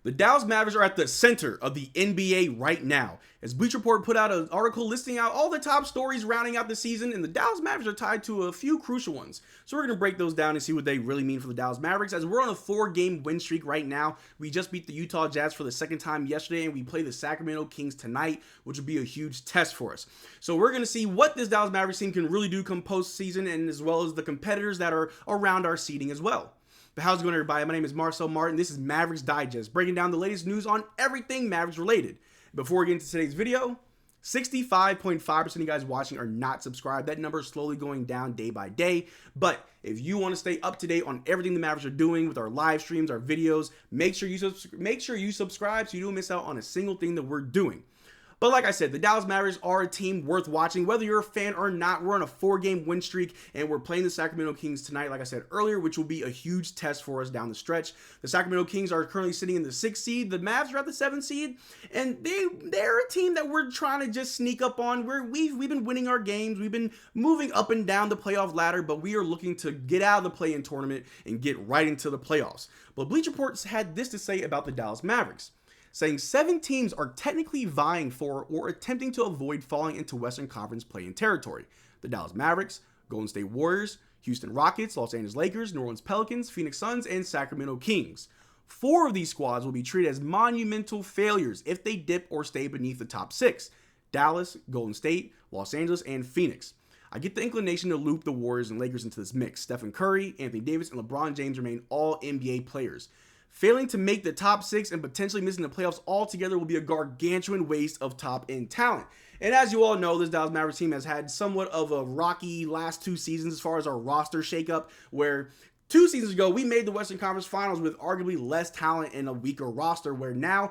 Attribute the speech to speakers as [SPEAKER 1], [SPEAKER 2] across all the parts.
[SPEAKER 1] The Dallas Mavericks are at the center of the NBA right now, as Bleacher Report put out an article listing out all the top stories rounding out the season, and the Dallas Mavericks are tied to a few crucial ones. So we're going to break those down and see what they really mean for the Dallas Mavericks, as we're on a 4-game win streak right now. We just beat the Utah Jazz for the second time yesterday, and we play the Sacramento Kings tonight, which will be a huge test for us. So we're going to see what this Dallas Mavericks team can really do come postseason, and as well as the competitors that are around our seeding as well. But how's it going, everybody? My name is Marcel Martin. This is Mavs Digest, breaking down the latest news on everything Mavericks related. Before we get into today's video, 65.5% of you guys watching are not subscribed. That number is slowly going down day by day. But if you want to stay up to date on everything the Mavericks are doing with our live streams, our videos, make sure you subscribe so you don't miss out on a single thing that we're doing. But like I said, the Dallas Mavericks are a team worth watching, whether you're a fan or not. We're on a 4-game win streak, and we're playing the Sacramento Kings tonight, like I said earlier, which will be a huge test for us down the stretch. The Sacramento Kings are currently sitting in the 6th seed. The Mavs are at the 7th seed, and they're a team that we're trying to just sneak up on. We've been winning our games. We've been moving up and down the playoff ladder, but we are looking to get out of the play-in tournament and get right into the playoffs. But Bleacher Report had this to say about the Dallas Mavericks, saying 7 teams are technically vying for or attempting to avoid falling into Western Conference play-in territory. The Dallas Mavericks, Golden State Warriors, Houston Rockets, Los Angeles Lakers, New Orleans Pelicans, Phoenix Suns, and Sacramento Kings. 4 of these squads will be treated as monumental failures if they dip or stay beneath the top 6. Dallas, Golden State, Los Angeles, and Phoenix. I get the inclination to loop the Warriors and Lakers into this mix. Stephen Curry, Anthony Davis, and LeBron James remain all NBA players. Failing to make the top 6 and potentially missing the playoffs altogether will be a gargantuan waste of top-end talent. And as you all know, this Dallas Mavericks team has had somewhat of a rocky last 2 seasons as far as our roster shakeup, where 2 seasons ago we made the Western Conference Finals with arguably less talent and a weaker roster, where now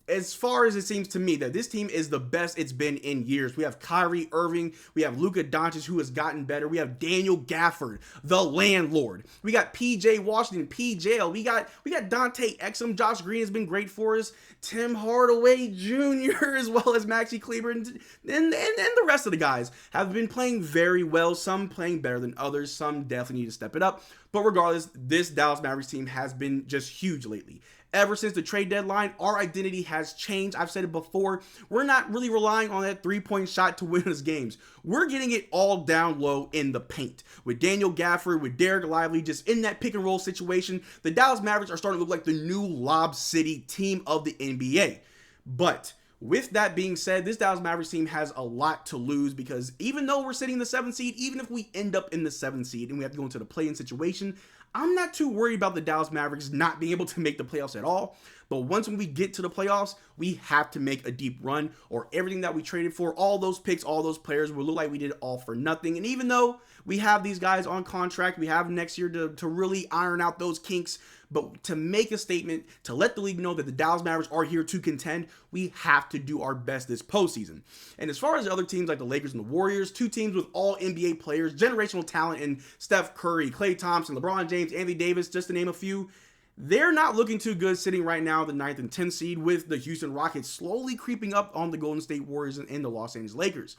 [SPEAKER 1] as far as it seems to me that this team is the best it's been in years. We have Kyrie Irving. We have Luka Doncic, who has gotten better. We have Daniel Gafford, the landlord. We got PJ Washington, PJL. We got Dante Exum. Josh Green has been great for us. Tim Hardaway Jr. as well as Maxi Kleber and the rest of the guys have been playing very well. Some playing better than others. Some definitely need to step it up. But regardless, this Dallas Mavericks team has been just huge lately. Ever since the trade deadline, our identity has changed. I've said it before. We're not really relying on that 3-point shot to win us games. We're getting it all down low in the paint. With Daniel Gafford, with Derrick Lively, just in that pick and roll situation, the Dallas Mavericks are starting to look like the new Lob City team of the NBA. But with that being said, this Dallas Mavericks team has a lot to lose, because even though we're sitting in the 7th seed, even if we end up in the 7th seed and we have to go into the play-in situation, I'm not too worried about the Dallas Mavericks not being able to make the playoffs at all. But once when we get to the playoffs, we have to make a deep run, or everything that we traded for, all those picks, all those players, will look like we did it all for nothing. And even though we have these guys on contract, we have next year to really iron out those kinks, but to make a statement, to let the league know that the Dallas Mavericks are here to contend, we have to do our best this postseason. And as far as other teams like the Lakers and the Warriors, 2 teams with all NBA players, generational talent in Steph Curry, Klay Thompson, LeBron James, Anthony Davis, just to name a few, they're not looking too good sitting right now the 9th and 10th seed, with the Houston Rockets slowly creeping up on the Golden State Warriors and the Los Angeles Lakers,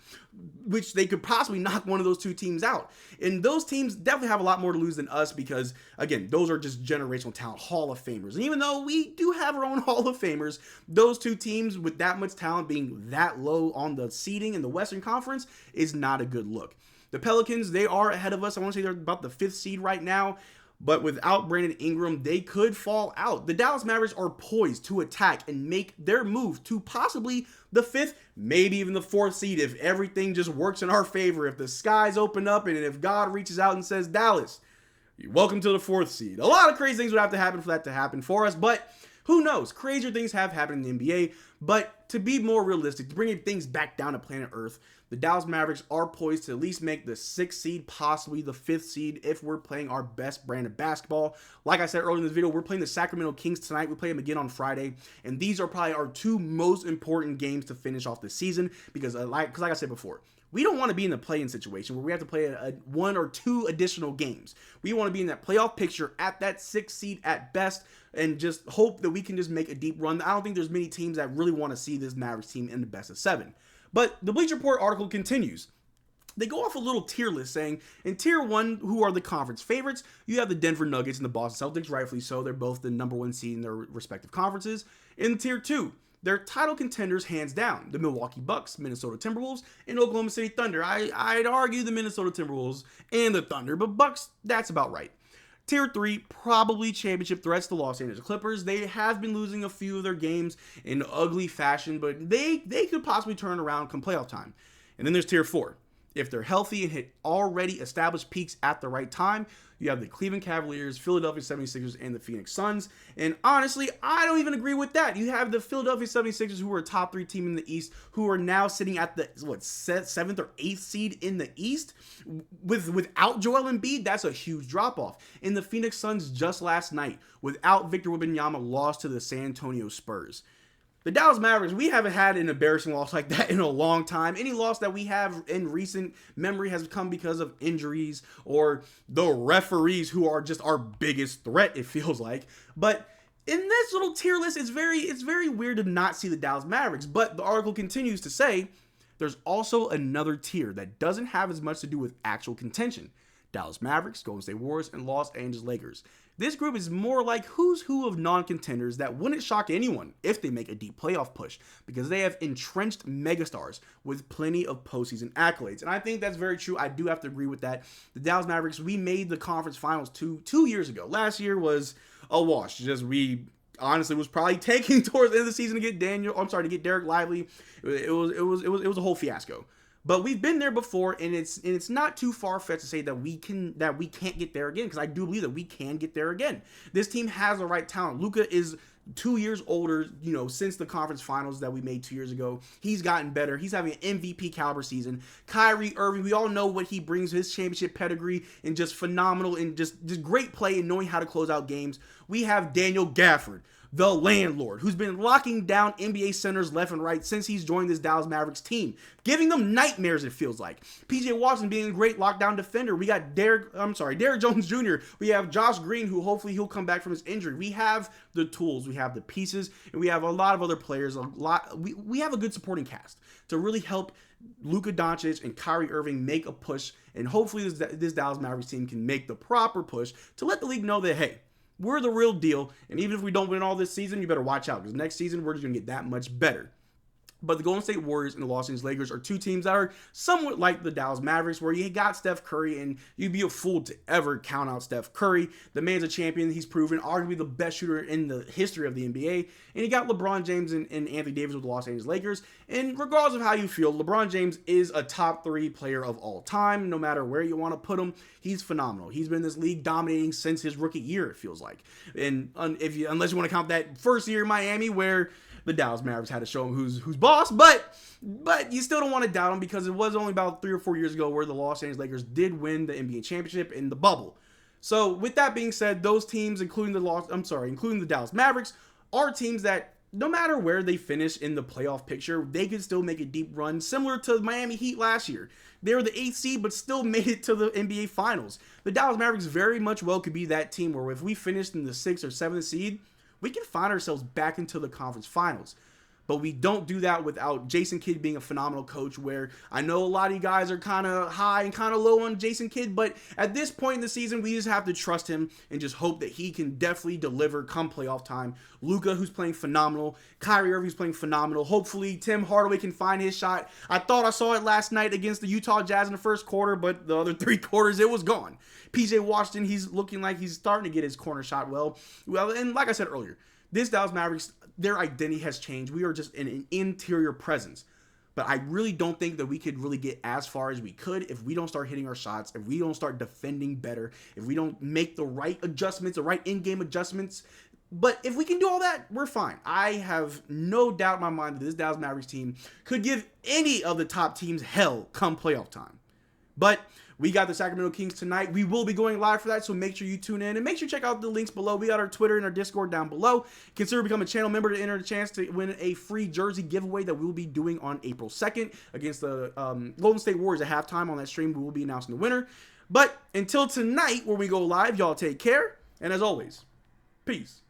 [SPEAKER 1] which they could possibly knock one of those 2 teams out. And those teams definitely have a lot more to lose than us, because, again, those are just generational talent, Hall of Famers. And even though we do have our own Hall of Famers, those 2 teams with that much talent being that low on the seeding in the Western Conference is not a good look. The Pelicans, they are ahead of us. I want to say they're about the 5th seed right now. But without Brandon Ingram, they could fall out. The Dallas Mavericks are poised to attack and make their move to possibly the 5th, maybe even the 4th seed, if everything just works in our favor. If the skies open up and if God reaches out and says, Dallas, welcome to the 4th seed. A lot of crazy things would have to happen for that to happen for us, but who knows? Crazier things have happened in the NBA. But to be more realistic, to bring things back down to planet Earth, the Dallas Mavericks are poised to at least make the 6th seed, possibly the 5th seed, if we're playing our best brand of basketball. Like I said earlier in this video, we're playing the Sacramento Kings tonight. We play them again on Friday. And these are probably our 2 most important games to finish off the season, because like I said before, we don't want to be in the play-in situation where we have to play 1 or 2 additional games. We want to be in that playoff picture at that 6th seed at best, and just hope that we can just make a deep run. I don't think there's many teams that really want to see this Mavericks team in the best of 7. But the Bleacher Report article continues, they go off a little tier list saying, in tier 1, who are the conference favorites? You have the Denver Nuggets and the Boston Celtics, rightfully so. They're both the number 1 seed in their respective conferences. In tier 2, they're title contenders hands down. The Milwaukee Bucks, Minnesota Timberwolves, and Oklahoma City Thunder. I'd argue the Minnesota Timberwolves and the Thunder, but Bucks, that's about right. Tier 3, probably championship threats, the Los Angeles Clippers. They have been losing a few of their games in ugly fashion, but they could possibly turn around come playoff time. And then there's tier 4. If they're healthy and hit already established peaks at the right time, you have the Cleveland Cavaliers, Philadelphia 76ers, and the Phoenix Suns. And honestly, I don't even agree with that. You have the Philadelphia 76ers, who are a top 3 team in the East, who are now sitting at the 7th or 8th seed in the East. Without Joel Embiid, that's a huge drop-off. And the Phoenix Suns just last night, without Victor Wembanyama, lost to the San Antonio Spurs. The Dallas Mavericks, we haven't had an embarrassing loss like that in a long time. Any loss that we have in recent memory has come because of injuries or the referees, who are just our biggest threat, it feels like. But in this little tier list, it's very weird to not see the Dallas Mavericks. But the article continues to say there's also another tier that doesn't have as much to do with actual contention. Dallas Mavericks, Golden State Warriors, and Los Angeles Lakers. This group is more like who's who of non-contenders that wouldn't shock anyone if they make a deep playoff push, because they have entrenched megastars with plenty of postseason accolades. And I think that's very true. I do have to agree with that. The Dallas Mavericks, we made the conference finals two years ago. Last year was a wash. We honestly was probably taking towards the end of the season to get Derrick Lively. It was a whole fiasco. But we've been there before, and it's not too far-fetched to say that we can't get there again, because I do believe that we can get there again. This team has the right talent. Luka is 2 years older, since the conference finals that we made 2 years ago. He's gotten better. He's having an MVP caliber season. Kyrie Irving, we all know what he brings, his championship pedigree, and just phenomenal and just great play and knowing how to close out games. We have Daniel Gafford, the landlord, who's been locking down NBA centers left and right since he's joined this Dallas Mavericks team, giving them nightmares, it feels like. PJ Washington being a great lockdown defender. We got Derrick Jones Jr. We have Josh Green, who hopefully he'll come back from his injury. We have the tools, we have the pieces, and we have a lot of other players. We have a good supporting cast to really help Luka Doncic and Kyrie Irving make a push, and hopefully this Dallas Mavericks team can make the proper push to let the league know that, hey, we're the real deal, and even if we don't win all this season, you better watch out, because next season we're just going to get that much better. But the Golden State Warriors and the Los Angeles Lakers are two teams that are somewhat like the Dallas Mavericks, where you got Steph Curry, and you'd be a fool to ever count out Steph Curry. The man's a champion. He's proven arguably the best shooter in the history of the NBA. And you got LeBron James and Anthony Davis with the Los Angeles Lakers. And regardless of how you feel, LeBron James is a top 3 player of all time. No matter where you want to put him, he's phenomenal. He's been in this league dominating since his rookie year, it feels like. And unless you want to count that first year in Miami, where the Dallas Mavericks had to show him who's boss, but you still don't want to doubt him, because it was only about 3 or 4 years ago where the Los Angeles Lakers did win the NBA championship in the bubble. So with that being said, those teams, including the Dallas Mavericks, are teams that no matter where they finish in the playoff picture, they could still make a deep run, similar to the Miami Heat last year. They were the 8th seed, but still made it to the NBA Finals. The Dallas Mavericks very much well could be that team where if we finished in the 6th or 7th seed, we can find ourselves back into the conference finals. But we don't do that without Jason Kidd being a phenomenal coach, where I know a lot of you guys are kind of high and kind of low on Jason Kidd, but at this point in the season, we just have to trust him and just hope that he can definitely deliver come playoff time. Luka, who's playing phenomenal. Kyrie Irving, who's playing phenomenal. Hopefully, Tim Hardaway can find his shot. I thought I saw it last night against the Utah Jazz in the first quarter, but the other 3 quarters, it was gone. PJ Washington, he's looking like he's starting to get his corner shot well, and like I said earlier, this Dallas Mavericks, their identity has changed. We are just an interior presence. But I really don't think that we could really get as far as we could if we don't start hitting our shots, if we don't start defending better, if we don't make the right adjustments, the right in-game adjustments. But if we can do all that, we're fine. I have no doubt in my mind that this Dallas Mavericks team could give any of the top teams hell come playoff time. But we got the Sacramento Kings tonight. We will be going live for that, so make sure you tune in. And make sure you check out the links below. We got our Twitter and our Discord down below. Consider becoming a channel member to enter a chance to win a free jersey giveaway that we will be doing on April 2nd against the Golden State Warriors at halftime. On that stream, we will be announcing the winner. But until tonight, where we go live, y'all take care. And as always, peace.